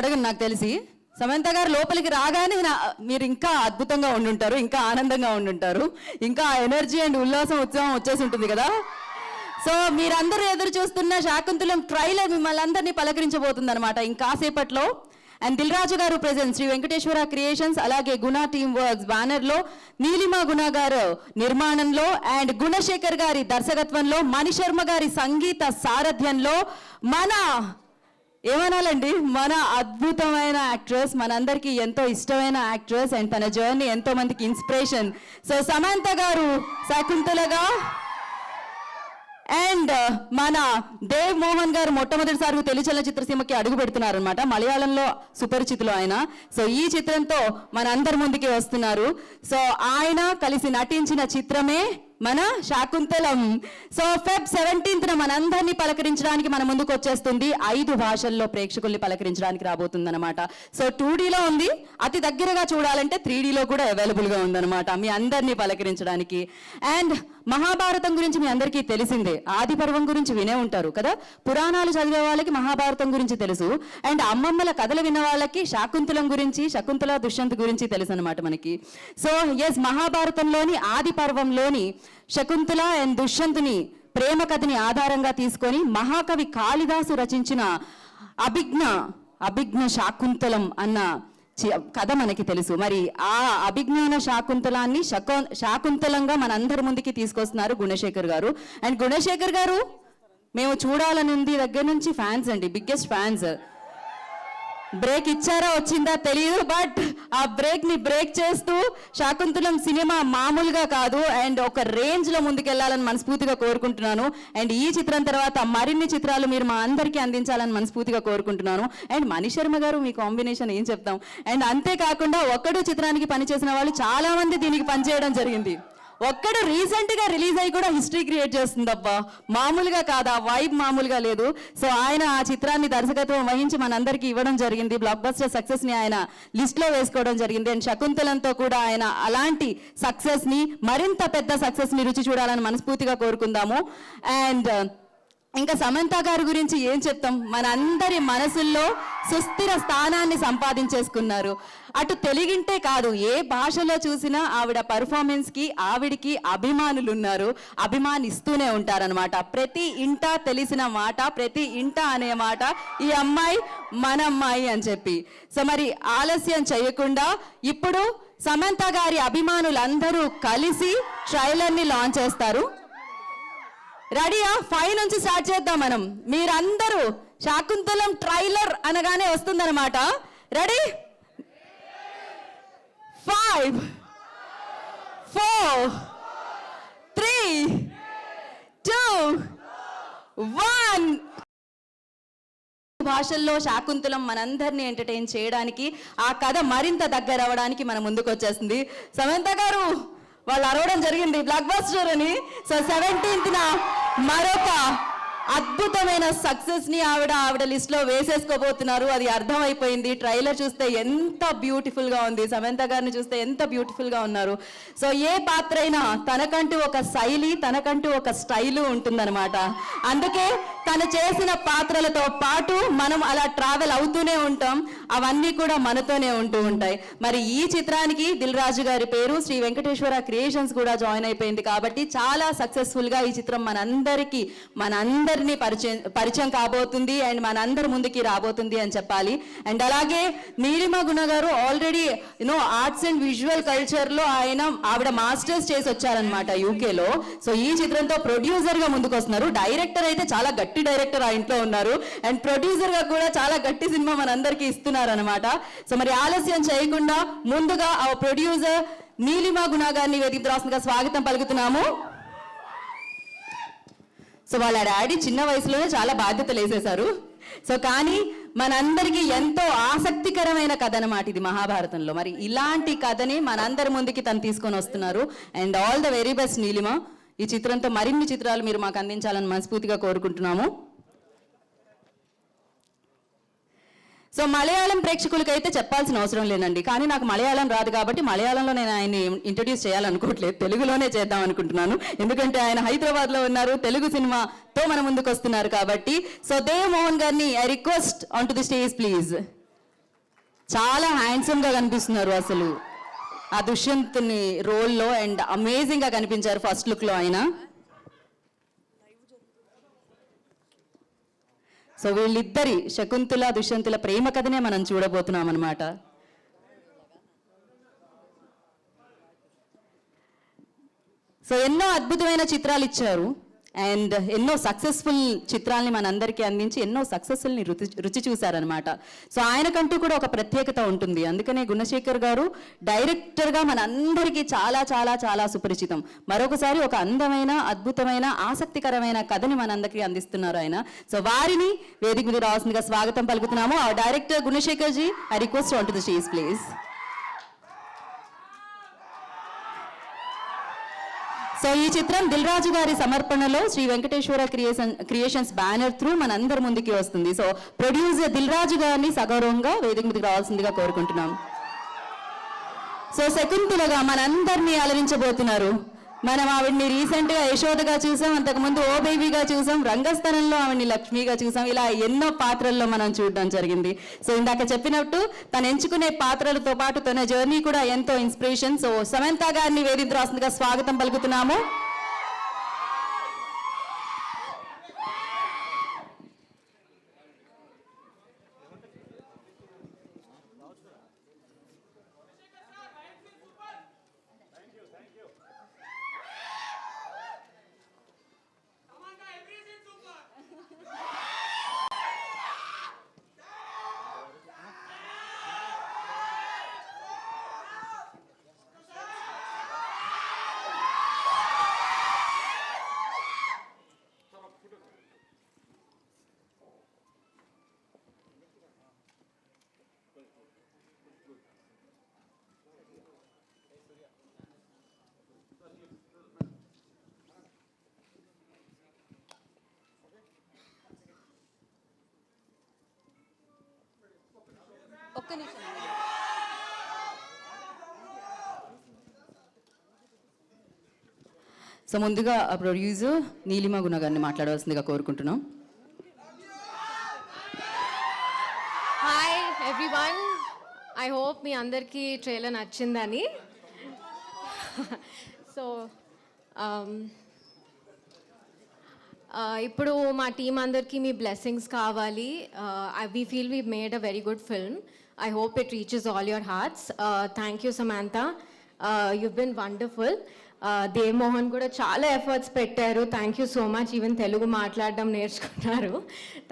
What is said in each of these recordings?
అడగను నాకు తెలిసి. సమంత గారు లోపలికి రాగానే మీరు ఇంకా అద్భుతంగా ఉండుంటారు, ఇంకా ఆనందంగా ఉండుంటారు, ఇంకా ఎనర్జీ అండ్ ఉల్లాసం ఉత్సాహం వచ్చేసి ఉంటుంది కదా. సో మీరందరూ ఎదురు చూస్తున్న శాకుంతలం ట్రైలర్ మిమ్మల్ని అందరినీ పలకరించబోతుంది అనమాట ఇంకాసేపట్లో. అండ్ దిల్ రాజు గారు ప్రెజెంట్, శ్రీ వెంకటేశ్వర క్రియేషన్స్ అలాగే గుణ టీమ్ వర్క్స్ బ్యానర్ లో, నీలిమా గుణ గారు నిర్మాణంలో అండ్ గుణశేఖర్ గారి దర్శకత్వంలో, మణిశర్మ గారి సంగీత సారథ్యంలో ఏమనాలండి మన అద్భుతమైన యాక్ట్రెస్, మనందరికీ ఎంతో ఇష్టమైన యాక్ట్రెస్ అండ్ తన జర్నీ ఎంతో మందికి ఇన్స్పిరేషన్. సో సమంత గారు శాకుంతలగా అండ్ మన దేవ్ మోహన్ గారు మొట్టమొదటిసారి తెలుగు చలనచిత్రసీమకి అడుగు పెడుతున్నారు అనమాట. మలయాళంలో సుపరిచితులు ఆయన. సో ఈ చిత్రంతో మన అందరి ముందుకి వస్తున్నారు. సో ఆయన కలిసి నటించిన చిత్రమే మన శాకుంతలం. సో Feb 17th మనందరినీ పలకరించడానికి మన ముందుకు వచ్చేస్తుంది. 5 భాషల్లో ప్రేక్షకుల్ని పలకరించడానికి రాబోతుంది అనమాట. సో 2Dలో ఉంది, అతి దగ్గరగా చూడాలంటే 3Dలో కూడా అవైలబుల్గా ఉందన్నమాట మీ అందరినీ పలకరించడానికి. అండ్ మహాభారతం గురించి మీ అందరికీ తెలిసిందే, ఆది పర్వం గురించి వినే ఉంటారు కదా. పురాణాలు చదివే వాళ్ళకి మహాభారతం గురించి తెలుసు, అండ్ అమ్మమ్మల కథలు విన్న వాళ్ళకి శాకుంతలం గురించి, శకుంతల దుష్యంత్ గురించి తెలుసు అనమాట మనకి. సో ఎస్, మహాభారతంలోని ఆది పర్వంలోని శకుంతల అండ్ దుష్యంతుని ప్రేమ కథని ఆధారంగా తీసుకొని మహాకవి కాళిదాసు రచించిన అభిజ్ఞ శాకుంతలం అన్న కథ మనకి తెలుసు. మరి ఆ అభిజ్ఞాన శాకుంతలాన్ని శాకుంతలంగా మనందరి ముందుకి తీసుకొస్తున్నారు గుణశేఖర్ గారు. అండ్ గుణశేఖర్ గారు మేము చూడాలని ఉంది దగ్గర నుంచి ఫ్యాన్స్ అండి, బిగ్గెస్ట్ ఫ్యాన్స్. బ్రేక్ ఇచ్చారా వచ్చిందా తెలియదు, బట్ ఆ బ్రేక్ చేస్తూ శాకుంతలం సినిమా మామూలుగా కాదు అండ్ ఒక రేంజ్ లో ముందుకెళ్లాలని మనస్ఫూర్తిగా కోరుకుంటున్నాను. అండ్ ఈ చిత్రం తర్వాత మరిన్ని చిత్రాలు మీరు మా అందరికీ అందించాలని మనస్ఫూర్తిగా కోరుకుంటున్నాను. అండ్ మణిశర్మ గారు మీ కాంబినేషన్ ఏం చెప్తాం. అండ్ అంతేకాకుండా ఒక్కడు చిత్రానికి పనిచేసిన వాళ్ళు చాలా మంది దీనికి పనిచేయడం జరిగింది. ఒక్కడు రీసెంట్ గా రిలీజ్ అయ్యి కూడా హిస్టరీ క్రియేట్ చేస్తుందబ్బా, మామూలుగా కాదా, వైబ్ మామూలుగా లేదు. సో ఆయన ఆ చిత్రాన్ని దర్శకత్వం వహించి మనందరికీ ఇవ్వడం జరిగింది. బ్లాక్ బస్టర్ సక్సెస్ ని ఆయన లిస్ట్ లో వేసుకోవడం జరిగింది. అండ్ శకుంతలంతో కూడా ఆయన అలాంటి సక్సెస్ ని, మరింత పెద్ద సక్సెస్ ని రుచి చూడాలని మనస్ఫూర్తిగా కోరుకుందాము. అండ్ ఇంకా సమంత గారి గురించి ఏం చెప్తాం, మనందరి మనసుల్లో సుస్థిర స్థానాన్ని సంపాదించేసుకున్నారు. అటు తెలుగింటే కాదు, ఏ భాషలో చూసినా ఆవిడ పర్ఫార్మెన్స్ కి ఆవిడికి అభిమానులు ఉన్నారు, అభిమానిస్తూనే ఉంటారనమాట. ప్రతి ఇంట తెలిసిన మాట, ప్రతి ఇంట అనే మాట ఈ అమ్మాయి మన అమ్మాయి అని చెప్పి. సో మరి ఆలస్యం చేయకుండా ఇప్పుడు సమంత గారి అభిమానులందరూ కలిసి ట్రైలర్ని లాంచ్ చేస్తారు. రెడీయా? 5 నుంచి స్టార్ట్ చేద్దాం మనం. మీరందరూ శాకుంతలం ట్రైలర్ అనగానే వస్తుందన్నమాట. రెడీ? 5 4 3 2 1. భాషల్లో శాకుంతలం మనందరినీ ఎంటర్టైన్ చేయడానికి, ఆ కథ మరింత దగ్గర అవ్వడానికి మన ముందుకు వచ్చేస్తుంది. సమంత గారు వాళ్ళు అరవడం జరిగింది బ్లాక్ బస్టర్ అని. సో 17th మరొక అద్భుతమైన సక్సెస్ ని ఆవిడ లిస్ట్ లో వేసేసుకోబోతున్నారు. అది అర్థమైపోయింది. ట్రైలర్ చూస్తే ఎంత బ్యూటిఫుల్ గా ఉంది, సమంత గారిని చూస్తే ఎంత బ్యూటిఫుల్ గా ఉన్నారు. సో ఏ పాత్ర అయినా తనకంటూ ఒక శైలి, తనకంటూ ఒక స్టైలు ఉంటుందన్నమాట. అందుకే తను చేసిన పాత్రలతో పాటు మనం అలా ట్రావెల్ అవుతూనే ఉంటాం, అవన్నీ కూడా మనతోనే ఉంటూ ఉంటాయి. మరి ఈ చిత్రానికి దిల్ రాజు గారి పేరు శ్రీ వెంకటేశ్వర క్రియేషన్స్ కూడా జాయిన్ అయిపోయింది కాబట్టి చాలా సక్సెస్ఫుల్ గా ఈ చిత్రం మనందరినీ పరిచయం కాబోతుంది అండ్ మనందరి ముందుకి రాబోతుంది అని చెప్పాలి. అండ్ అలాగే నీలిమ గుణ గారు already arts and visual culture లో ఆవిడ మాస్టర్స్ చేసి వచ్చారనమాట యూకేలో. సో ఈ చిత్రంతో ప్రొడ్యూసర్ గా ముందుకు వస్తున్నారు. డైరెక్టర్ అయితే చాలా గట్టి డైరెక్టర్ ఆ ఇంట్లో ఉన్నారు, అండ్ ప్రొడ్యూసర్ గా కూడా చాలా గట్టి సినిమా మనందరికీ ఇస్తున్నారు అనమాట. సో మరి ఆలస్యం చేయకుండా ముందుగా ఆ ప్రొడ్యూసర్ నీలిమ గుణ గారిని వేదిక రాష్ట్రంగా స్వాగతం పలుకుతున్నాము. సో వాళ్ళ డాడీ చిన్న వయసులోనే చాలా బాధ్యతలు వేసేశారు. సో కానీ మనందరికీ ఎంతో ఆసక్తికరమైన కథ అన్నమాట ఇది మహాభారతంలో. మరి ఇలాంటి కథని మనందరి ముందుకి తను తీసుకొని వస్తున్నారు. And all the very best Neelima. ఈ చిత్రంతో మరిన్ని చిత్రాలు మీరు మాకు అందించాలని మనస్ఫూర్తిగా కోరుకుంటున్నాము. సో మలయాళం ప్రేక్షకులకైతే చెప్పాల్సిన అవసరం లేదండి, కానీ నాకు మలయాళం రాదు కాబట్టి మలయాళంలో నేను ఆయన్ని ఇంట్రడ్యూస్ చేయాలనుకోవట్లేదు, తెలుగులోనే చేద్దాం అనుకుంటున్నాను. ఎందుకంటే ఆయన హైదరాబాద్లో ఉన్నారు, తెలుగు సినిమాతో మన ముందుకు వస్తున్నారు కాబట్టి. సో దేవ్ మోహన్ గారిని I request on to the stage please. చాలా హ్యాండ్సమ్గా కనిపిస్తున్నారు అసలు ఆ దుష్యంత్ని రోల్లో, అండ్ అమేజింగ్గా కనిపించారు ఫస్ట్ లుక్లో ఆయన. సో వీళ్ళిద్దరి శకుంతల దుష్యంతుల ప్రేమ కథనే మనం చూడబోతున్నాం అనమాట. సో ఎన్నో అద్భుతమైన చిత్రాలు ఇచ్చారు అండ్ ఎన్నో సక్సెస్ఫుల్ చిత్రాల్ని మనందరికీ అందించి ఎన్నో సక్సెస్ఫుల్ని రుచి చూశారనమాట. సో ఆయనకంటూ కూడా ఒక ప్రత్యేకత ఉంటుంది. అందుకనే గుణశేఖర్ గారు డైరెక్టర్గా మనందరికీ చాలా చాలా చాలా సుపరిచితం. మరొకసారి ఒక అందమైన అద్భుతమైన ఆసక్తికరమైన కథని మనందరికీ అందిస్తున్నారు ఆయన. సో వారిని వేదిక మీద రావాల్సిందిగా స్వాగతం పలుకుతున్నాము. ఆ director Gunasekhar ji, I request on to the stage please. So ఈ చిత్రం దిల్ రాజు గారి సమర్పణలో Sri Venkateswara creations banner through మనందరి ముందుకి వస్తుంది. సో ప్రొడ్యూసర్ దిల్ రాజు గారిని సగౌరవంగా వేదిక మీదకి రావాల్సిందిగా కోరుకుంటున్నాం. సో శకుంతలగా మనందరినీ అలరించబోతున్నారు. మనం ఆవిడ్ని రీసెంట్గా యశోదగా చూసాం, అంతకుముందు ఓ బేబీగా చూసాం, రంగస్థలంలో ఆవిడ్ని లక్ష్మిగా చూసాం. ఇలా ఎన్నో పాత్రల్లో మనం చూడడం జరిగింది. సో ఇందాక చెప్పినట్టు తను ఎంచుకునే పాత్రలతో పాటు తన జర్నీ కూడా ఎంతో ఇన్స్పిరేషన్. సో సమంత గారిని వేదిక రాస్తుందిగా స్వాగతం పలుకుతున్నాము. ఒక్క నిమిషం. సో ముందుగా ప్రొడ్యూసర్ నీలిమ గుణ గారిని మాట్లాడవలసిందిగా కోరుకుంటున్నాం. హాయ్ ఎవ్రీవన్, ఐ హోప్ మీ అందరికీ ట్రైలర్ నచ్చిందని. సో ఇప్పుడు మా టీం అందరికీ మీ బ్లెస్సింగ్స్ కావాలి. We feel we made a very good film. I hope it reaches all your hearts. Thank you, Samantha. You've been wonderful. Dev Mohan kuda chaala efforts pettaru. Thank you so much. Even Telugu maatladam nerchukunnaru.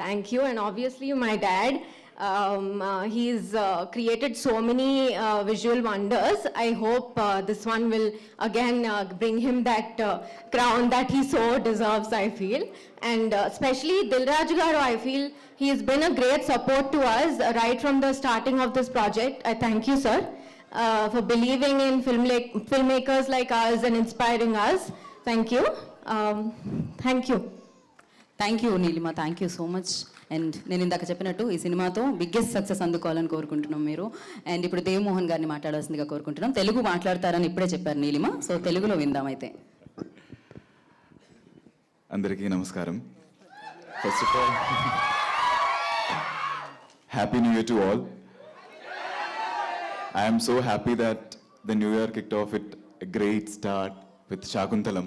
Thank you. And obviously my dad. He's created so many visual wonders. I hope this one will again bring him that crown that he so deserves, I feel. And especially Dil Raju garu, I feel he has been a great support to us right from the starting of this project. I thank you, sir, for believing in filmmakers like us and inspiring us. Thank you. Thank you. Thank you, Neelima. Thank you so much. And నేను ఇందాక చెప్పినట్టు ఈ సినిమాతో biggest success అందుకోవాలని కోరుకుంటున్నాం మీరు. And ఇప్పుడు దేవ్ మోహన్ గారిని మాట్లాడాల్సిందిగా కోరుకుంటున్నాం. తెలుగు మాట్లాడతారని ఇప్పుడే చెప్పారు నీలిమ. సో తెలుగులో విందాం అయితే. అందరికీ నమస్కారం. First of all happy new year to all. I am so happy that the new year kicked off with a great start with Shakuntalam.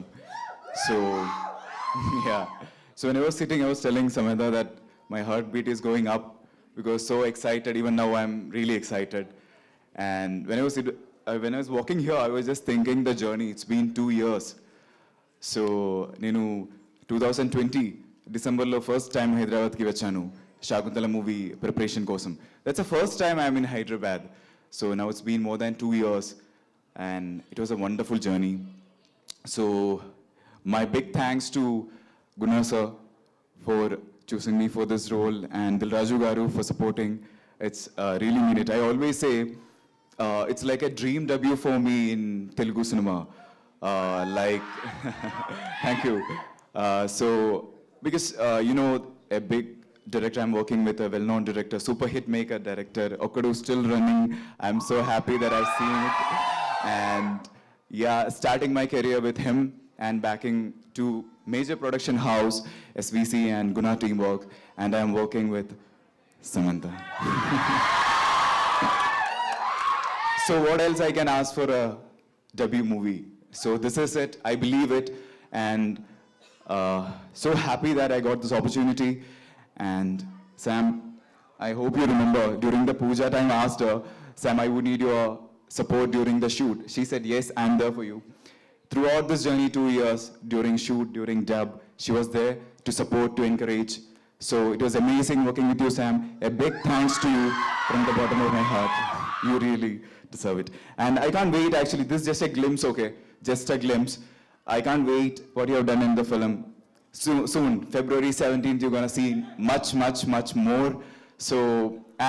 So yeah, so when I was sitting, I was telling Samantha that my heartbeat is going up because so excited. Even now I'm really excited. And when I was walking here, I was just thinking the journey. It's been 2 years. So nenu 2020 December lo first time Hyderabad ki vachanu Shakuntala movie preparation kosam. That's the first time I'm in Hyderabad. So now it's been more than 2 years and it was a wonderful journey. So my big thanks to Guna sir for choosing me for this role and Dil Raju garu for supporting. It's really mean it. I always say it's like a dream debut for me in Telugu cinema. Like thank you. So because you know, a big director, I'm working with a well-known director, super hit maker director, Okadu still running. I'm so happy that I've seen it. And yeah, starting my career with him and backing to major production house, SVC and Guna teamwork. And I'm working with Samantha. So what else I can ask for a debut movie? So this is it. I believe it, and so happy that I got this opportunity. And Sam, I hope you remember during the puja time I asked her, Sam, I would need your support during the shoot. She said, yes, I'm there for you. Throughout this journey, 2 years, during shoot, during dub, she was there to support, to encourage. So it was amazing working with you, Sam. A big thanks to you from the bottom of my heart. You really deserve it. And I can't wait, actually, this is just a glimpse, okay? Just a glimpse. I can't wait what you have done in the film. Soon, February 17th, you're gonna see much, much, much more. So,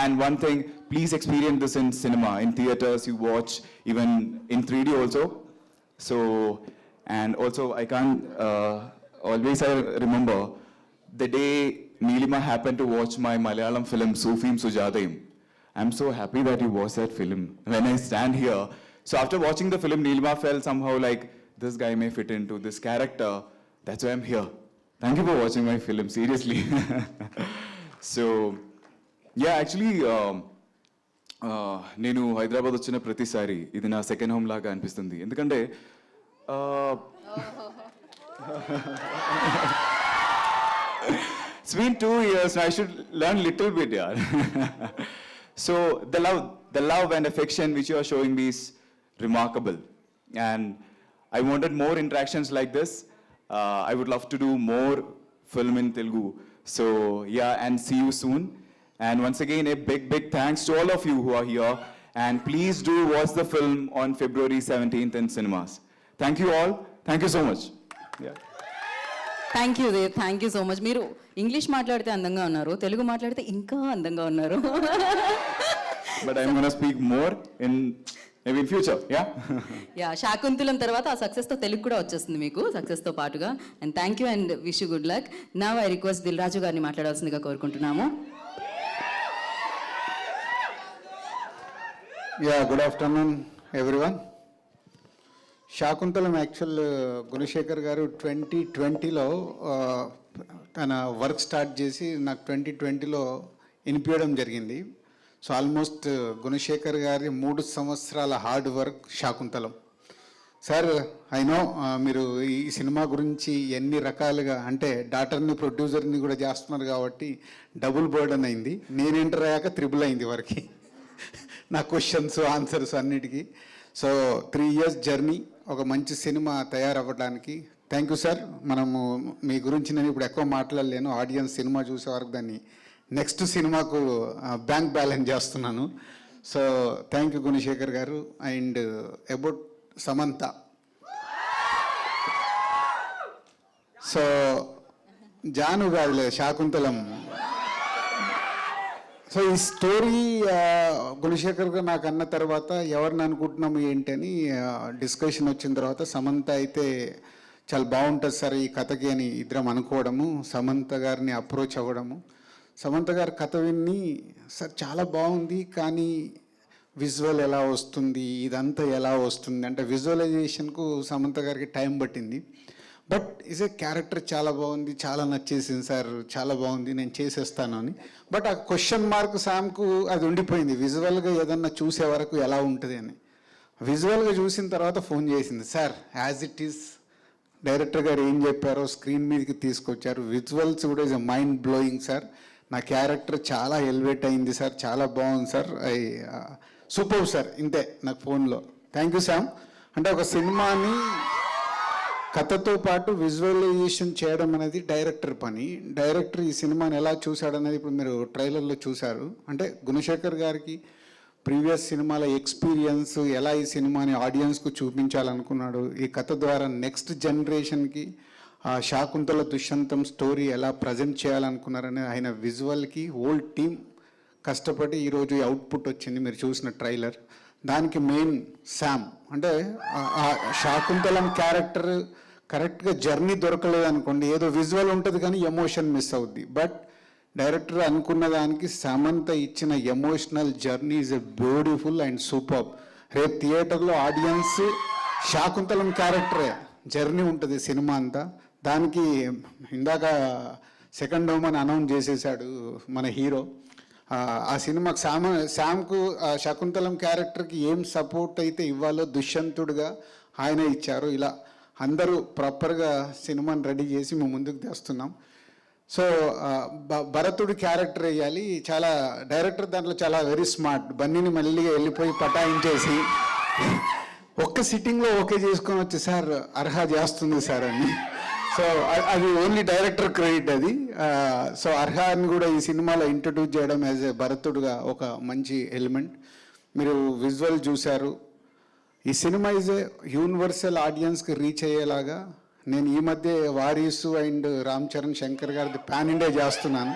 and one thing, please experience this in cinema, in theaters, you watch, even in 3D also. So, and also I can't, always I remember the day Neelima happened to watch my Malayalam film, Sufim Sujadayim. I'm so happy that you watched that film. When I stand here, so after watching the film, Neelima felt somehow like, this guy may fit into this character. That's why I'm here. Thank you for watching my film, seriously. So, yeah, actually, నేను హైదరాబాద్ వచ్చిన ప్రతిసారి ఇది నా second home లాగా అనిపిస్తుంది. ఎందుకంటే it's been 2 years and I should learn little bit, yeah. So the love and affection which you are showing me is remarkable, and I wanted more interactions like this. I would love to do more film in Telugu. So yeah, and see you soon. And once again, a big thanks to all of you who are here. And please do watch the film on February 17th in cinemas. Thank you all. Thank you so much. Yeah. Thank you Dev, thank you so much. మీరు English మాట్లాడితే అందంగా ఉన్నారు, తెలుగు మాట్లాడితే ఇంకా అందంగా ఉన్నారు. But I'm gonna speak more in maybe in future, yeah? Yeah, Shaakuntalam తర్వాత ఆ సక్సెస్తో తెలుగు కూడా వచ్చేస్తుంది మీకు, సక్సెస్తో పాటుగా. And thank you and wish you good luck. Now I request Dil Raju గారిని మాట్లాడాల్సిందిగా కోరుకుంటున్నాము. Yeah, good afternoon, everyone. Shaakuntalam actual Gunasekhar గారు 2020లో తన వర్క్ స్టార్ట్ చేసి నాకు 2020లో వినిపించడం జరిగింది. సో ఆల్మోస్ట్ గుణశేఖర్ గారి 3 సంవత్సరాల hard work Shaakuntalam. Sir I know మీరు ఈ సినిమా గురించి ఎన్ని రకాలుగా అంటే డాటర్ని ప్రొడ్యూసర్ని కూడా చేస్తున్నారు కాబట్టి డబుల్ బర్డన్ అయింది. నేను ఎంటర్ అయ్యాక 3 అయింది వరకు నా క్వశ్చన్స్ ఆన్సర్స్ అన్నిటికీ. సో 3 years జర్నీ ఒక మంచి సినిమా తయారవ్వడానికి థ్యాంక్ యూ సార్. మనము మీ గురించి నేను ఇప్పుడు ఎక్కువ మాట్లాడలేను, ఆడియన్స్ సినిమా చూసే వరకు దాన్ని నెక్స్ట్ సినిమాకు బ్యాంక్ బ్యాలెన్స్ చేస్తున్నాను. So thank you Gunasekhar garu. And about Samantha, so Jaanu కాదులే శాకుంతలం. సో ఈ స్టోరీ గుణశేఖర్ గారు నాకు అన్న తర్వాత ఎవరిని అనుకుంటున్నాము ఏంటి అని డిస్కషన్ వచ్చిన తర్వాత సమంత అయితే చాలా బాగుంటుంది సార్ ఈ కథకి అని ఇద్దరం అనుకోవడము, సమంత గారిని అప్రోచ్ అవ్వడము. సమంత గారి కథ విని సార్ చాలా బాగుంది కానీ విజువల్ ఎలా వస్తుంది, ఇదంతా ఎలా వస్తుంది అంటే విజువలైజేషన్కు సమంత గారికి టైం పట్టింది. బట్ ఈజ్ ఏ క్యారెక్టర్ చాలా బాగుంది, చాలా నచ్చేసింది సార్, చాలా బాగుంది, నేను చేసేస్తాను అని. బట్ ఆ క్వశ్చన్ మార్క్ శామ్కు అది ఉండిపోయింది, విజువల్గా ఏదన్నా చూసే వరకు ఎలా ఉంటుంది అని. విజువల్గా చూసిన తర్వాత ఫోన్ చేసింది, sir as it is director గారు ఏం చెప్పారో స్క్రీన్ మీదకి తీసుకొచ్చారు, విజువల్స్ కూడా ఇస్ మైండ్ బ్లోయింగ్ సార్, నా క్యారెక్టర్ చాలా ఎలివేట్ అయింది సార్, చాలా బాగుంది సార్, సూపర్ సార్, ఇంతే నాకు ఫోన్లో. Thank you Sam. అంటే ఒక సినిమాని కథతో పాటు విజువలైజేషన్ చేయడం అనేది డైరెక్టర్ పని. డైరెక్టర్ ఈ సినిమాని ఎలా చూశాడనేది ఇప్పుడు మీరు ట్రైలర్లో చూశారు. అంటే గుణశేఖర్ గారికి ప్రీవియస్ సినిమాల ఎక్స్పీరియన్స్ ఎలా ఈ సినిమాని ఆడియన్స్కు చూపించాలనుకున్నాడు, ఈ కథ ద్వారా నెక్స్ట్ జనరేషన్కి శాకుంతల దుష్యంతం స్టోరీ ఎలా ప్రజెంట్ చేయాలనుకున్నారని ఆయన విజువల్కి హోల్ టీమ్ కష్టపడి ఈరోజు అవుట్పుట్ వచ్చింది మీరు చూసిన ట్రైలర్. దానికి మెయిన్ శామ్. అంటే ఆ శాకుంతలం క్యారెక్టర్ కరెక్ట్గా జర్నీ దొరకలేదు అనుకోండి, ఏదో విజువల్ ఉంటుంది కానీ ఎమోషన్ మిస్ అవుద్ది. బట్ డైరెక్టర్ అనుకున్న దానికి సమంత ఇచ్చిన emotional journey is a beautiful and super. రేపు థియేటర్లో ఆడియన్స్ శాకుంతలం క్యారెక్టరే జర్నీ ఉంటుంది సినిమా అంతా. దానికి ఇందాక సెకండ్ హోమ్ అని అనౌన్స్ చేసేసాడు మన హీరో. ఆ సినిమాకి శ్యామ్కు శకుంతలం క్యారెక్టర్కి ఏం సపోర్ట్ అయితే ఇవ్వాలో దుష్యంతుడుగా ఆయన ఇచ్చారు. ఇలా అందరూ ప్రాపర్గా సినిమాని రెడీ చేసి మేము ముందుకు తెస్తున్నాం. సో భరతుడి క్యారెక్టర్ వేయాలి. చాలా డైరెక్టర్ దాంట్లో చాలా వెరీ స్మార్ట్. బన్నీని మళ్ళీ వెళ్ళిపోయి పటాయించేసి ఒక్క సిట్టింగ్లో ఓకే చేసుకొని వచ్చి సార్ అర్హా చేస్తుంది సార్ అని. సో అది ఓన్లీ డైరెక్టర్ క్రెడిట్ అది. సో అర్హాన్ని కూడా ఈ సినిమాలో ఇంట్రడ్యూస్ చేయడం యాజ్ ఏ భరతుడుగా ఒక మంచి ఎలిమెంట్. మీరు విజువల్ చూశారు. ఈ సినిమా ఈజ్ ఏ యూనివర్సల్ ఆడియన్స్కి రీచ్ అయ్యేలాగా నేను ఈ మధ్య వారీసు అండ్ రామ్ చరణ్ శంకర్ గారిది పాన్ ఇండియా చేస్తున్నాను.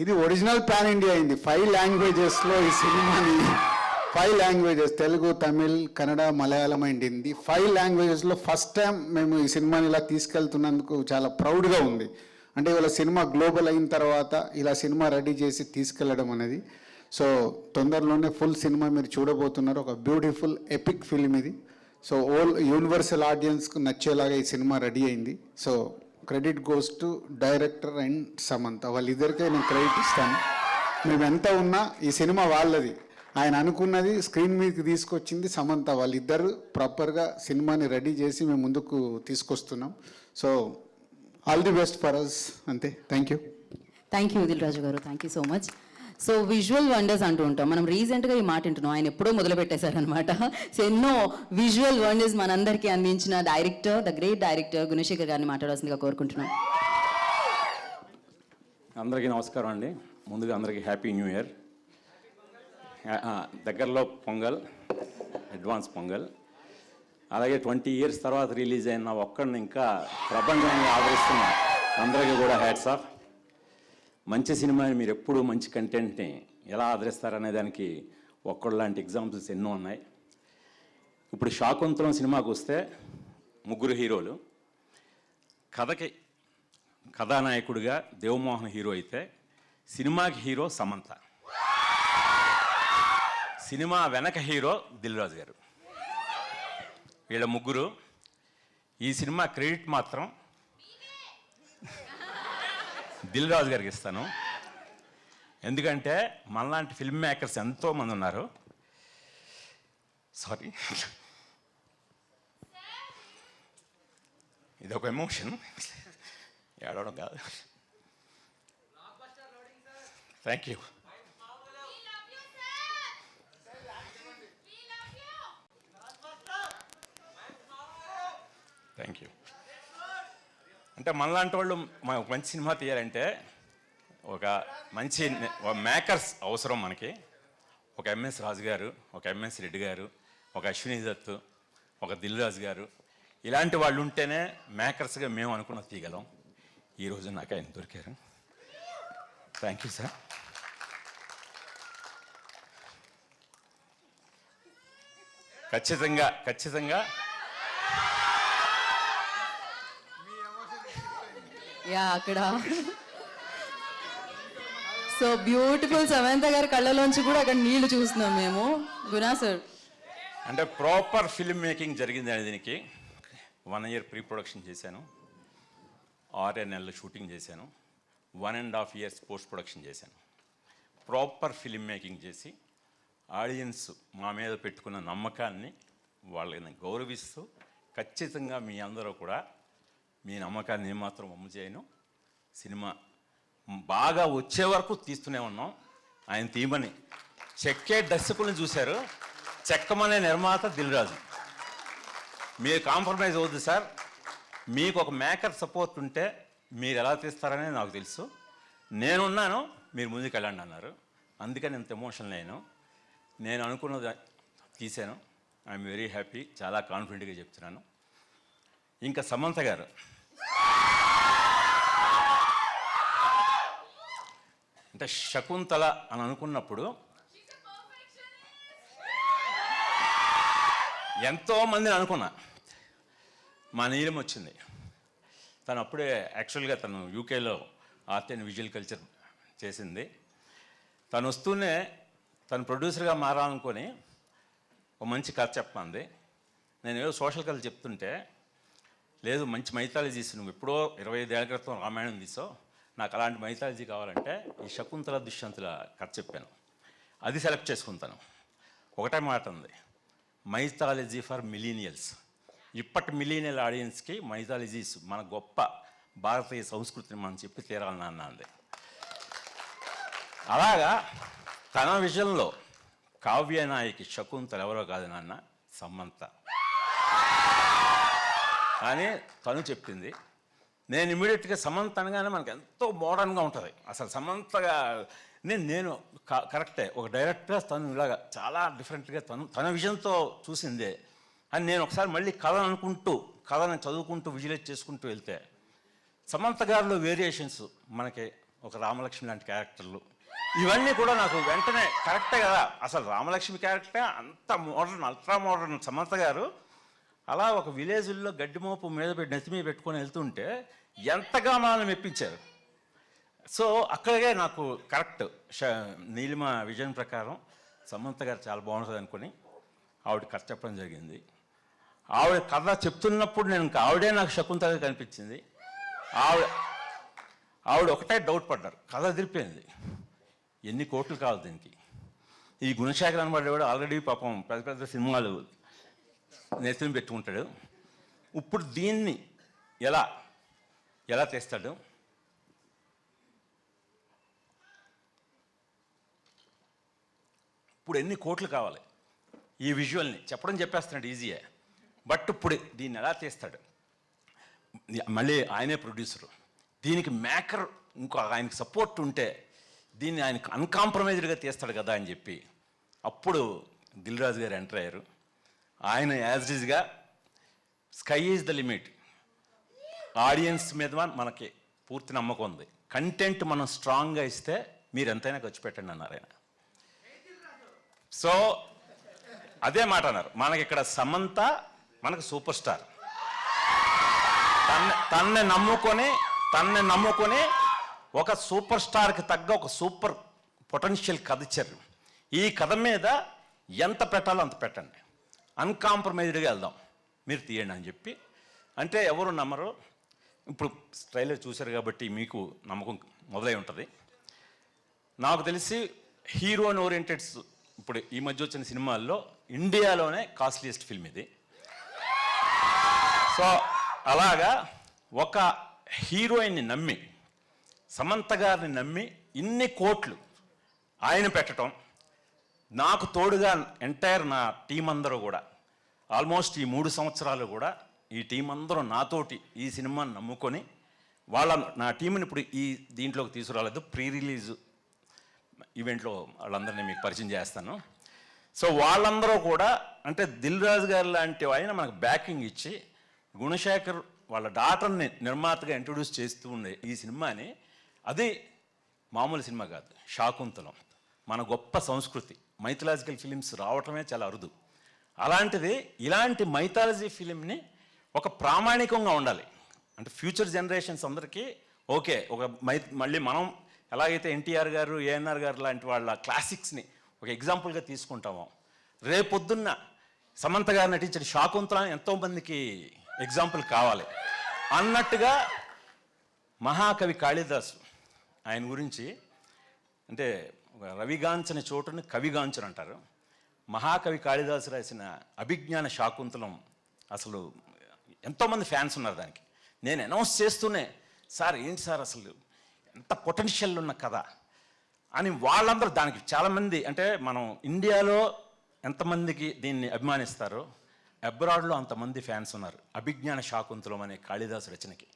ఇది ఒరిజినల్ పాన్ ఇండియా అయింది. 5 లాంగ్వేజెస్లో ఈ సినిమాని 5 లాంగ్వేజెస్ తెలుగు, తమిళ్, కన్నడ, మలయాళం అండ్ హిందీ 5 లాంగ్వేజెస్లో ఫస్ట్ టైం మేము ఈ సినిమాని ఇలా తీసుకెళ్తున్నందుకు చాలా ప్రౌడ్గా ఉంది. అంటే ఇవాళ సినిమా గ్లోబల్ అయిన తర్వాత ఇలా సినిమా రెడీ చేసి తీసుకెళ్ళడం అనేది. సో తొందరలోనే ఫుల్ సినిమా మీరు చూడబోతున్నారు. ఒక బ్యూటిఫుల్ ఎపిక్ ఫిల్మ్ ఇది. సో ఓల్ యూనివర్సల్ ఆడియన్స్కు నచ్చేలాగా ఈ సినిమా రెడీ అయింది. So credit goes to director and Samantha. వాళ్ళిద్దరికే నేను క్రెడిట్ ఇస్తాను. మేము ఎంత ఉన్నా ఈ సినిమా వాళ్ళది. ఆయన అనుకున్నది స్క్రీన్ మీదకి తీసుకొచ్చింది సమంత. వాళ్ళిద్దరు ప్రాపర్గా సినిమాని రెడీ చేసి మేము ముందుకు తీసుకొస్తున్నాం. So all the best for us. అంతే. Thank you Dil Raju garu. Thank you so much. So visual wonders అంటూ ఉంటాం మనం. రీసెంట్గా ఈ మాట వింటున్నాం. ఆయన ఎప్పుడో మొదలు పెట్టేశారనమాట. సో ఎన్నో విజువల్ వండర్స్ మనందరికీ అందించిన director, the great director Gunasekhar గారిని మాట్లాడాల్సిందిగా కోరుకుంటున్నాం. అందరికీ నమస్కారం అండి. ముందుగా అందరికీ హ్యాపీ న్యూ ఇయర్. దగ్గరలో పొంగల్, అడ్వాన్స్ పొంగల్. అలాగే 20 years తర్వాత రిలీజ్ అయిన ఒక్కడిని ఇంకా ప్రపంచాన్ని ఆదరిస్తున్న అందరికీ కూడా హ్యాట్స్ ఆఫ్. మంచి సినిమాని మీరు ఎప్పుడు మంచి కంటెంట్ని ఎలా ఆదరిస్తారనే దానికి ఒక్కడు లాంటి ఎగ్జాంపుల్స్ ఎన్నో ఉన్నాయి. ఇప్పుడు శాకుంతలం సినిమాకు వస్తే 3 హీరోలు. కథకి కథానాయకుడిగా దేవమోహన్ హీరో అయితే సినిమాకి హీరో సమంత, సినిమా వెనక హీరో దిల్ రాజు గారు. వీళ్ళ 3. ఈ సినిమా క్రెడిట్ మాత్రం దిల్ రాజు గారికి ఇస్తాను. ఎందుకంటే మనలాంటి ఫిల్మ్ మేకర్స్ ఎంతోమంది ఉన్నారు. సారీ, ఇది ఒక ఎమోషన్, ఏడవడం కాదు. Thank you. Thank you. అంటే మనలాంటి వాళ్ళు ఒక మంచి సినిమా తీయాలంటే ఒక మంచి మేకర్స్ అవసరం మనకి. ఒక ఎంఎస్ రాజు గారు, ఒక ఎంఎస్ రెడ్డి గారు, ఒక అశ్విని దత్, ఒక దిల్ రాజు గారు, ఇలాంటి వాళ్ళు ఉంటేనే మేకర్స్గా మేము అనుకున్న తీయగలం. ఈరోజు నాకు ఆయన దొరికారు. Thank you sir. ఖచ్చితంగా యా అక్కడ సో బ్యూటిఫుల్ సమంత గారి కళ్ళలోంచి కూడా అక్కడ నీళ్లు చూస్తున్నాం మేము. గునా సార్, అంటే ప్రాపర్ ఫిల్మ్ మేకింగ్ జరిగింది అని దీనికి 1 year ప్రీ ప్రొడక్షన్ చేశాను, 6 నెలలు షూటింగ్ చేశాను, 1.5 years పోస్ట్ ప్రొడక్షన్ చేశాను. ప్రాపర్ ఫిల్మ్ మేకింగ్ చేసి ఆడియన్స్ మా మీద పెట్టుకున్న నమ్మకాన్ని వాళ్ళని గౌరవిస్తూ ఖచ్చితంగా మీ అందరూ కూడా మీ నమ్మకాన్ని ఏమాత్రం వమ్ము చేయను. సినిమా బాగా వచ్చే వరకు తీస్తూనే ఉన్నాం. ఆయన తీయమని చెక్కే దర్శకులను చూశారు, చెక్కమనే నిర్మాత దిల్ రాజు. మీరు కాంప్రమైజ్ అవ్వద్దు సార్. మీకు ఒక మేకర్ సపోర్ట్ ఉంటే మీరు ఎలా తీస్తారనేది నాకు తెలుసు. నేనున్నాను, మీరు ముందుకు వెళ్ళండి అన్నారు. అందుకని ఇంత ఎమోషనల్ అయ్యాను. నేను అనుకున్నది తీశాను. I'm very happy. చాలా కాన్ఫిడెంట్గా చెప్తున్నాను. ఇంకా సమంత గారు, అంటే శకుంతల అని అనుకున్నప్పుడు ఎంతోమందిని అనుకున్నా. మా నీలం వచ్చింది. తను అప్పుడే యాక్చువల్గా తను యూకేలో ఆర్ట్ అండ్ విజువల్ కల్చర్ చేసింది. తను వస్తూనే తను ప్రొడ్యూసర్గా మారాలనుకొని ఒక మంచి కథ చెప్పమంది. నేను ఏదో సోషల్ కథ చెప్తుంటే, లేదు మంచి మైథాలజీ తీసి నువ్వు ఎప్పుడో 25 ఏళ్ల క్రితం రామాయణం తీసావు, నాకు అలాంటి మైథాలజీ కావాలంటే ఈ శకుంతల దుష్యంతుల కథ చెప్పాను, అది సెలెక్ట్ చేసుకుంటాను. ఒకటే మాట ఉంది, మైథాలజీ ఫర్ మిలీనియల్స్. ఇప్పటి మిలీనియల్ ఆడియన్స్కి మైథాలజీస్ మన గొప్ప భారతీయ సంస్కృతిని మనం చెప్పి తీరాలని అన్నది. అలాగా తన విజన్లో కావ్యనాయకి శకుంతల ఎవరో కాదు నాన్న, సమంత అని తను చెప్పింది. నేను ఇమీడియట్గా సమంత అనగానే మనకు ఎంతో మోడర్న్గా ఉంటుంది. అసలు సమంతగా నేను కరెక్టే, ఒక డైరెక్ట్గా తను ఇలాగా చాలా డిఫరెంట్గా తన విజన్తో చూసిందే అని నేను ఒకసారి మళ్ళీ కథను చదువుకుంటూ విజువలైజ్ చేసుకుంటూ వెళ్తే సమంత గారిలో వేరియేషన్స్, మనకి ఒక రామలక్ష్మి లాంటి క్యారెక్టర్లు, ఇవన్నీ కూడా నాకు వెంటనే కరెక్టే కదా. అసలు రామలక్ష్మి క్యారెక్టర్ అంత మోడర్న్, అల్ట్రా మోడర్న్. సమంత గారు అలా ఒక విలేజ్లో గడ్డి మోపు మీద నెత్తి మీద పెట్టుకొని వెళ్తుంటే ఎంతగా మనల్ని మెప్పించారు. సో అక్కడికే నాకు కరెక్ట్ నీలిమ విజన్ ప్రకారం సమంత గారు చాలా బాగుంటుంది అనుకుని ఆవిడ కథ చెప్పడం జరిగింది. ఆవిడ కథ చెప్తున్నప్పుడు నేను ఆవిడే నాకు శకుంతగా కనిపించింది. ఆవిడ ఒకటే డౌట్ పడ్డారు, కథ అదిరిపోయింది, ఎన్ని కోట్లు కావాలి దీనికి. ఈ గుణశేఖర్ అనబడేవాడు ఆల్రెడీ పాపం పెద్ద పెద్ద సినిమాలు నెత్తిని పెట్టుకుంటాడు. ఇప్పుడు దీన్ని ఎలా తెస్తాడు? ఇప్పుడు ఎన్ని కోట్లు కావాలి? ఈ విజువల్ని చెప్పేస్తున్నాడు ఈజీయే, బట్ ఇప్పుడు దీన్ని ఎలా తీస్తాడు? మళ్ళీ ఆయనే ప్రొడ్యూసరు, దీనికి మేకర్ ఇంకో ఆయనకి సపోర్ట్ ఉంటే దీన్ని ఆయనకు అన్కాంప్రమైజ్డ్గా తీస్తాడు కదా అని చెప్పి అప్పుడు దిల్ రాజు గారు ఎంటర్ అయ్యారు. ఆయన యాజ్ ఈజ్గా sky is the limit, audience మీద మనకి పూర్తి నమ్మకం ఉంది, కంటెంట్ మనం స్ట్రాంగ్గా ఇస్తే మీరు ఎంతైనా ఖర్చు పెట్టండి అన్నారు ఆయన. సో అదే మాట అన్నారు. మనకి ఇక్కడ సమంత మనకు సూపర్ స్టార్, తన్నే నమ్ముకొని ఒక సూపర్ స్టార్కి తగ్గ ఒక సూపర్ పొటెన్షియల్ కథ ఇచ్చారు. ఈ కథ మీద ఎంత పెట్టాలో అంత పెట్టండి, అన్కాంప్రమైజ్డ్గా వెళ్దాం, మీరు తీయండి అని చెప్పి అంటే ఎవరు నమ్మరు. ఇప్పుడు ట్రైలర్ చూశారు కాబట్టి మీకు నమ్మకం మొదలై ఉంటుంది. నాకు తెలిసి హీరోయిన్ ఓరియంటెడ్స్ ఇప్పుడు ఈ మధ్య వచ్చిన సినిమాల్లో ఇండియాలోనే కాస్ట్లీయెస్ట్ ఫిల్మ్ ఇది. సో అలాగా ఒక హీరోయిన్ని నమ్మి, సమంత గారిని నమ్మి ఇన్ని కోట్లు ఆయన పెట్టడం, నాకు తోడుగా ఎంటైర్ నా టీం అందరూ కూడా ఆల్మోస్ట్ ఈ 3 సంవత్సరాలు కూడా ఈ టీం అందరూ నాతోటి ఈ సినిమాని నమ్ముకొని నా టీంని ఇప్పుడు ఈ దీంట్లోకి తీసుకురాలేదు. ప్రీ రిలీజ్ ఈవెంట్లో వాళ్ళందరినీ మీకు పరిచయం చేస్తాను. సో వాళ్ళందరూ కూడా అంటే దిల్ రాజు గారు లాంటి ఆయన మనకు బ్యాకింగ్ ఇచ్చి గుణశేఖర్ వాళ్ళ డాటర్ని నిర్మాతగా ఇంట్రొడ్యూస్ చేస్తూ ఉండే ఈ సినిమాని, అది మామూలు సినిమా కాదు, శాకుంతలం మన గొప్ప సంస్కృతి. మైథలాజికల్ ఫిలిమ్స్ రావటమే చాలా అరుదు. అలాంటిది ఇలాంటి మైథాలజీ ఫిలింని ఒక ప్రామాణికంగా ఉండాలి అంటే ఫ్యూచర్ జనరేషన్స్ అందరికీ ఓకే. మళ్ళీ మనం ఎలాగైతే ఎన్టీఆర్ గారు, ఏఎన్ఆర్ గారు లాంటి వాళ్ళ క్లాసిక్స్ని ఒక ఎగ్జాంపుల్గా తీసుకుంటామో, రేపొద్దున్న సమంత గారు నటించిన శాకుంతలం ఎంతోమందికి ఎగ్జాంపుల్ కావాలి అన్నట్టుగా మహాకవి కాళిదాసు ఆయన గురించి అంటే రవిగాంచని చోటుని కవిగాంచని అంటారు. మహాకవి కాళిదాసు రాసిన అభిజ్ఞాన శాకుంతలం అసలు ఎంతోమంది ఫ్యాన్స్ ఉన్నారు దానికి. నేను అనౌన్స్ చేస్తూనే సార్ ఏంటి సార్ అసలు ఎంత పొటెన్షియల్ ఉన్న కథ అని వాళ్ళందరూ దానికి చాలామంది అంటే మనం ఇండియాలో ఎంతమందికి దీన్ని అభిమానిస్తారో అబ్రాడ్లో అంతమంది ఫ్యాన్స్ ఉన్నారు అభిజ్ఞాన శాకుంతలం అనే కాళిదాసు రచనకి.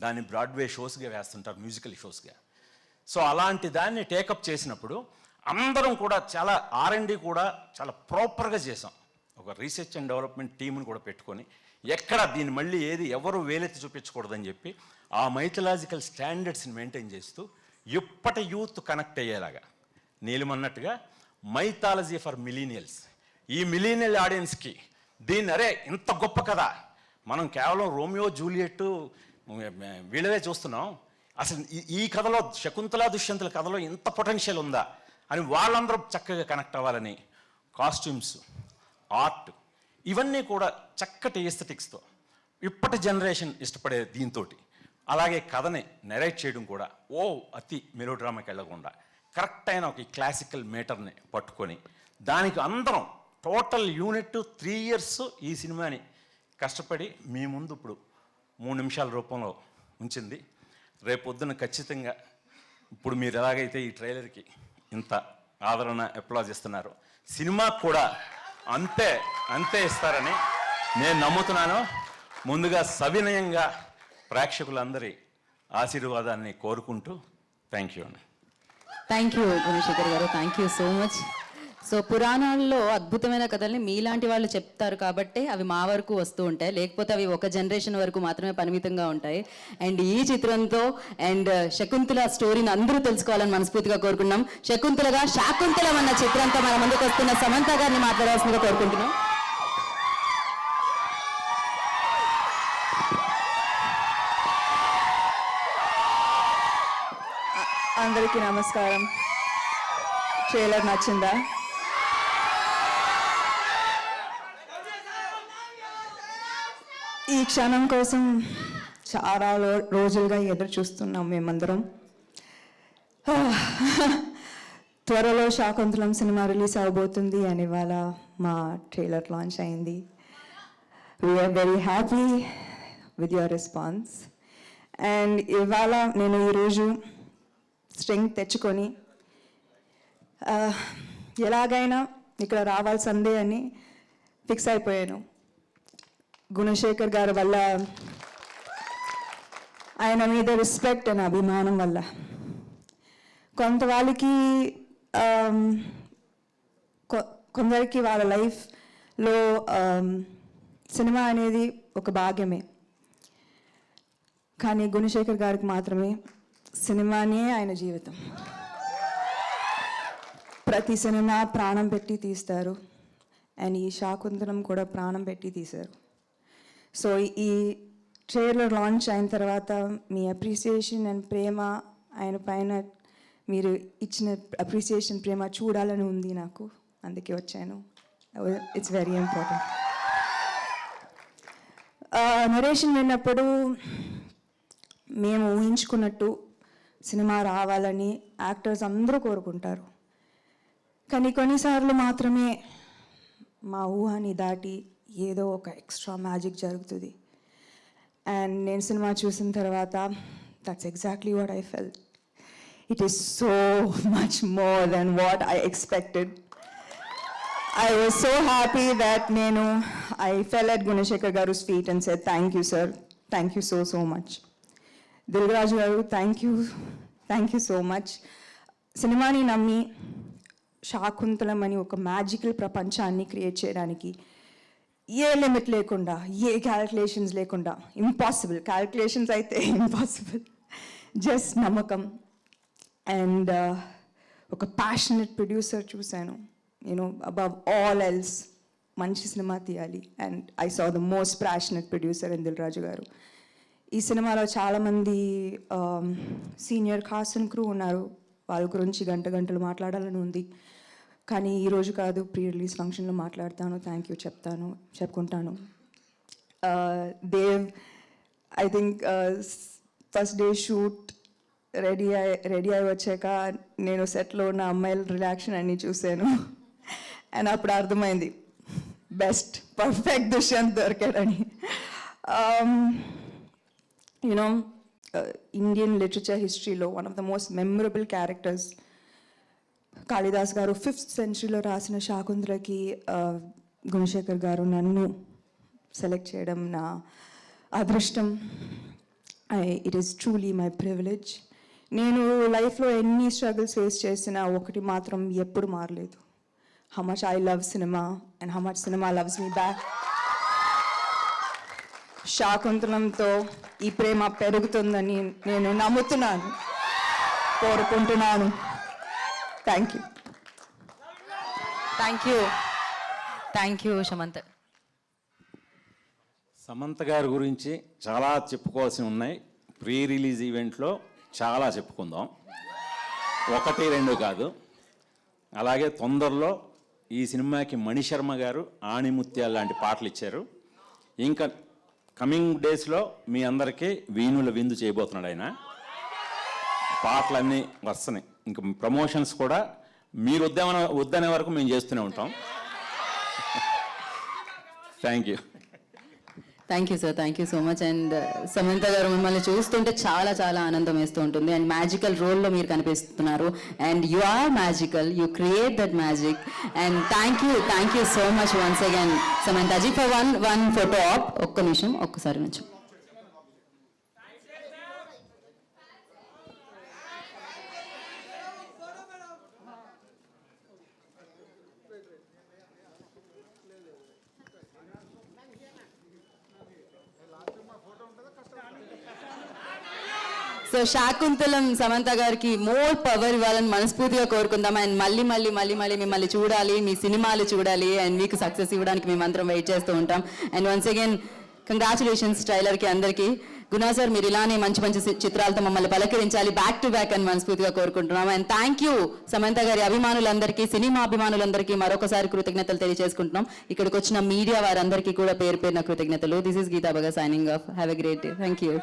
దాన్ని బ్రాడ్వే షోస్గా వేస్తుంటారు, మ్యూజికల్ షోస్గా. సో అలాంటి దాన్ని టేకప్ చేసినప్పుడు అందరం కూడా చాలా R&D కూడా చాలా ప్రాపర్గా చేసాం. ఒక రీసెర్చ్ అండ్ డెవలప్మెంట్ టీంని కూడా పెట్టుకొని ఎక్కడ దీన్ని మళ్ళీ ఎవరు వేలెత్తి చూపించకూడదని చెప్పి ఆ మైథలాజికల్ స్టాండర్డ్స్ని మెయింటైన్ చేస్తూ ఇప్పటి యూత్ కనెక్ట్ అయ్యేలాగా నీలిమన్నట్టుగా మైథాలజీ ఫర్ మిలీనియల్స్, ఈ మిలీనియల్ ఆడియన్స్కి దీన్ని అరే ఇంత గొప్ప కథ మనం కేవలం రోమియో జూలియట్ వీళ్ళవే చూస్తున్నాం, అసలు ఈ కథలో శకుంతల దుష్యంతుల కథలో ఇంత పొటెన్షియల్ ఉందా అని వాళ్ళందరూ చక్కగా కనెక్ట్ అవ్వాలని కాస్ట్యూమ్స్, ఆర్ట్ ఇవన్నీ కూడా చక్కటి ఎస్థెటిక్స్తో ఇప్పటి జనరేషన్ ఇష్టపడే దీంతో అలాగే కథని నెరేట్ చేయడం కూడా అతి మెలోడ్రామాకి వెళ్ళకుండా కరెక్ట్ అయిన ఒక క్లాసికల్ మీటర్ని పట్టుకొని దానికి అందరం టోటల్ యూనిట్ 3 years ఈ సినిమాని కష్టపడి మీ ముందు ఇప్పుడు 3 నిమిషాల రూపంలో ఉంచింది. రేపొద్దున ఖచ్చితంగా ఇప్పుడు మీరు ఎలాగైతే ఈ ట్రైలర్కి ఇంత ఆదరణ అప్లాజ్ ఇస్తున్నారు, సినిమాకు కూడా అంతే ఇస్తారని నేను నమ్ముతున్నాను. ముందుగా సవినయంగా ప్రేక్షకులందరి ఆశీర్వాదాన్ని కోరుకుంటూ థ్యాంక్ యూ అండి. థ్యాంక్ యూ గుణశేఖర్ గారు, thank you so much. So పురాణాల్లో అద్భుతమైన కథల్ని మీలాంటి వాళ్ళు చెప్తారు కాబట్టి అవి మా వరకు వస్తూ ఉంటాయి, లేకపోతే అవి ఒక జనరేషన్ వరకు మాత్రమే పరిమితంగా ఉంటాయి. అండ్ ఈ చిత్రంతో అండ్ శకుంతల స్టోరీని అందరూ తెలుసుకోవాలని మనస్ఫూర్తిగా కోరుకున్నాం. శకుంతలగా శాకుంతలం అన్న చిత్రంతో మన ముందుకు వస్తున్న సమంత గారిని మాట్లాడాల్సిందిగా కోరుకుంటున్నాం. అందరికీ నమస్కారం. ట్రైలర్ నచ్చిందా? ఈ క్షణం కోసం చాలా రోజులుగా ఎదురు చూస్తున్నాం మేమందరం. త్వరలో శాకుంతలం సినిమా రిలీజ్ అవబోతుంది అని ఇవాళ మా ట్రైలర్ లాంచ్ అయింది. We're very happy with your response. And ఇవాళ నేను ఈరోజు స్ట్రెంగ్త్ తెచ్చుకొని ఎలాగైనా ఇక్కడ రావాల్సిందే అని ఫిక్స్ అయిపోయాను. గుణశేఖర్ గారి వల్ల, ఆయన మీద రెస్పెక్ట్ అండ్ అభిమానం వల్ల. కొందరికి వాళ్ళ లైఫ్లో సినిమా అనేది ఒక భాగ్యమే, కానీ గుణశేఖర్ గారికి మాత్రమే సినిమానే ఆయన జీవితం. ప్రతి సినిమా ప్రాణం పెట్టి తీస్తారు, అండ్ ఈ శాకుంతలం కూడా ప్రాణం పెట్టి తీశారు. సో ఈ ట్రైలర్ లాంచ్ అయిన తర్వాత మీ అప్రిసియేషన్ అండ్ ప్రేమ, ఆయన పైన మీరు ఇచ్చిన అప్రిసియేషన్ ప్రేమ చూడాలని ఉంది నాకు, అందుకే వచ్చాను. It's very important. నరేషన్ విన్నప్పుడు మేము ఊహించుకున్నట్టు సినిమా రావాలని యాక్టర్స్ అందరూ కోరుకుంటారు, కానీ కొన్నిసార్లు మాత్రమే మా ఊహని దాటి ఏదో ఒక ఎక్స్ట్రా మ్యాజిక్ జరుగుతుంది. అండ్ నేను సినిమా చూసిన తర్వాత that's exactly what I felt. It is so much more than what I expected. I was so happy that I fell at Gunashekar Garu's feet and said, thank you, sir. Thank you so much. Dilraj Garu, thank you so much. Sinemani nammi Shaakuntalam అని ఒక magical ప్రపంచాన్ని create చేయడానికి ఏ limit లేకుండా, ఏ calculations లేకుండా, impossible, calculations అయితే impossible, just నమ్మకం and ఒక passionate producer చూశాను. above all else మంచి సినిమా తీయాలి, and I saw the most passionate producer in Dil Raju గారు. ఈ సినిమాలో చాలామంది సీనియర్ కాస్ట్ అండ్ క్రూ ఉన్నారు, వాళ్ళ గురించి గంటలు మాట్లాడాలని ఉంది, కానీ ఈరోజు కాదు, ప్రీ రిలీజ్ ఫంక్షన్లో మాట్లాడతాను, థ్యాంక్ యూ చెప్పుకుంటాను. Dev, I think first day shoot ready అయి వచ్చాక నేను సెట్లో ఉన్న అమ్మాయిల రియాక్షన్ అన్నీ చూశాను, అండ్ అప్పుడు అర్థమైంది బెస్ట్ పర్ఫెక్ట్ దుష్యంత్ దొరికాడని. ఇండియన్ లిటరేచర్ హిస్టరీలో one of the most memorable characters Kalidas గారు 5th centuryలో రాసిన శాకుంతలకి గుణశేఖర్ గారు నన్ను సెలెక్ట్ చేయడం నా అదృష్టం. It is truly my privilege. నేను లైఫ్లో ఎన్ని స్ట్రగుల్స్ ఫేస్ చేసినా ఒకటి మాత్రం ఎప్పుడు మారలేదు, how much I love cinema and how much cinema loves me back. శాకుంతలంతో ఈ ప్రేమ పెరుగుతుందని నేను నమ్ముతున్నాను, కోరుకుంటున్నాను. Thank you Samantha. సమంత గారి గురించి చాలా చెప్పుకోవాల్సి ఉన్నాయి. ప్రీ రిలీజ్ ఈవెంట్లో చాలా చెప్పుకుందాం, 1, 2 కాదు. అలాగే తొందరలో ఈ సినిమాకి మణిశర్మ గారు ఆణిముత్యాలు లాంటి పాటలు ఇచ్చారు. ఇంకా కమింగ్ డేస్లో మీ అందరికీ వీణుల విందు చేయబోతున్నాడు ఆయన. పాటలన్నీ వస్తున్నాయి. ఇంక ప్రమోషన్స్ కూడా మీరు వద్దనే వరకు మేము చేస్తూనే ఉంటాం. Thank you. Thank you sir, thank you so much. And Samantha గారు, మిమ్మల్ని చూస్తుంటే చాలా చాలా ఆనందం వేస్తూ ఉంటుంది. అండ్ మ్యాజికల్ రోల్లో మీరు కనిపిస్తున్నారు. And you are magical, you create that magic. And thank you so much once again సమంతాజీ ఫర్ వన్ ఫోటో ఆప్. ఒక్క నిమిషం, ఒక్కసారి నుంచి. సో శాకుంతలం సమంత గారికి మోర్ పవర్ ఇవ్వాలని మనస్ఫూర్తిగా కోరుకుందాం. అండ్ మళ్ళీ మిమ్మల్ని చూడాలి, మీ సినిమాలు చూడాలి, అండ్ మీకు సక్సెస్ ఇవ్వడానికి మేమందరం వెయిట్ చేస్తూ ఉంటాం. అండ్ వన్స్ అగైన్ కంగ్రాచులేషన్స్ ట్రైలర్కి అందరికీ. గుణా సార్, మీరు ఇలానే మంచి చిత్రాలతో మమ్మల్ని పలకరించాలి బ్యాక్ టు బ్యాక్ అని మనస్ఫూర్తిగా కోరుకుంటున్నాం. అండ్ థ్యాంక్ యూ సమంత గారి అభిమానులందరికీ, సినిమా అభిమానులందరికీ మరొకసారి కృతజ్ఞతలు తెలియజేసుకుంటున్నాం. ఇక్కడికి వచ్చిన మీడియా వారందరికీ కూడా పేరు పేరున కృతజ్ఞతలు. This is Geetha Bhaga signing off. Have a great day. Thank you.